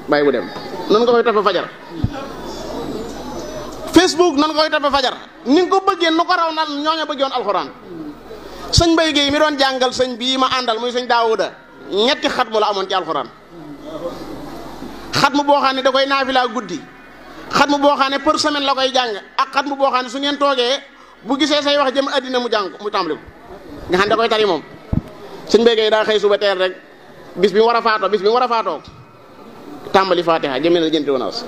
bàyyi bu dem nan nga koy toppee fajar. Facebook nan nga koy toppee fajar ni nga ko bëggee nu ko raw na ñooñu bëggee woon alxuraan. sëñ Mbaye Guèye mi doon jàngal sëñ bii ma àndal muy sëñ Daawuda ñetti xatmu la amoon ci alxuraan. xatmu boo xam ne da koy naafila guddi xatmu boo xam ne par semaine la koy jàng ak xatmu boo xam ne su ngeen toogee bu gisee say wax jëm addina mu jàng mu tàmbali ko nga xam ne da koy tari moom. sëñ Mbaye Guèye daa xëy suba teel rek bis bi mu war a faatoo tàmbali fatiha jëmee na jënti wonaas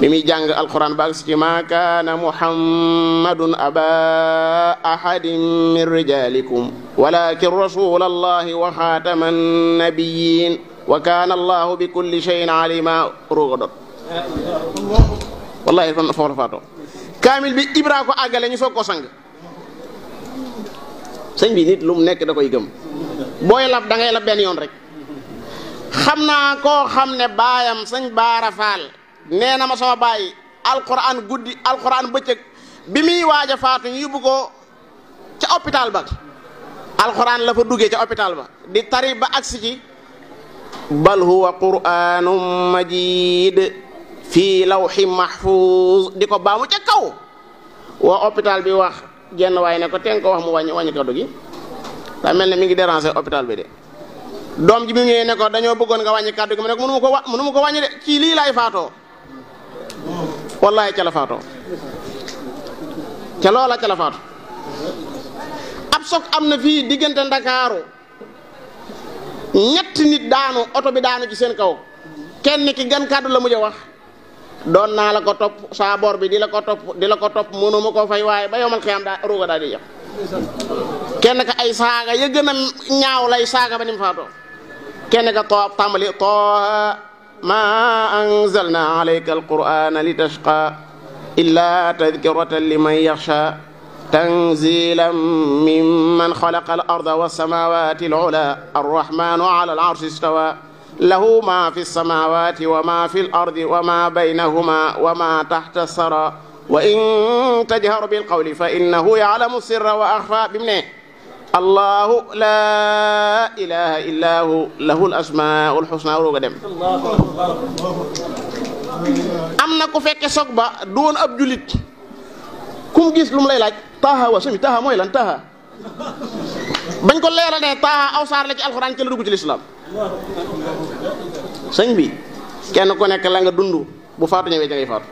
bi muy jàng alquran baag si ci ma kaana muhammadun aba ahadin min rijalikum walakin rasulallahi wa xaatama nabiyin wa kaana allahu bi kulli shay'in alima ruuga dot wallahi foofu la faatoo kaamil bi ibra ko àggale ñu soog ko sang sëñ bi nit lu mu nekk da koy gëm booy lab da ngay lab benn yoon rek xam naa koo xam ne baayam sëñ Baara Faal nee na ma sama baay alquran guddi alquran bëccëg bi muy waaj a faatu ñu yóbbu ko ca hôpital ba alquran la fa duggee ca hôpital ba di tari ba agsi ci bal huwa qur'anun majid fii lawhin mahfuz di ko baamu ca kaw waa hôpital bi wax genn waaye ne ko teen ko wax mu wàññi kaddu gi daa mel ne mi ngi déranger hôpital bi de doom ji bi ñëwee ne ko dañoo bëggoon nga wàññi kaddu gi mu ne ko mënu ma ko wàññi de ci lii laay faatoo wallahi ca la faatoo ca loola ca la faatu ab soog am na fii diggante Ndakaaru ñetti nit daanu oto bi daanu ci seen kaw kenn ki gan kaddu la mujj a wax doon naa la ko topp saa bor bi di la ko topp mënu ma ko fay waaye ba yomal xiyam daa ruuga daal di jox kenn ka ay saaga ya gën a ñaaw lay saaga ba ni mu faatoo kenn ka tàmbali taaha ma anzalna alayka alqur'ana litashqa illa tadhkiratan liman yakhsha tanzilan mimman khalaqa al-arda was-samawati al-ula ar-rahmanu ala al-arshi istawa lahu ma fi as-samawati wa ma fi al-ardi wa ma baynahuma wa ma tahta as-sara wa in tajhar bil qawli fa innahu ya'lamu sirra wa akhfa bi mu ne allahu la ilaha illa hu lahul asmaul husna rooga dem am na ku fekke soog ba du woon ab julit kum gis lu mu lay laaj taaha wa sami taaha mooy lan taaha bañ ko leeral ne taaha aw saar la ci alxuraan ci la dugg ci lislaam sëñ bi kenn ku nekk la nga dund bu faatu ñëwee ca ngay faatu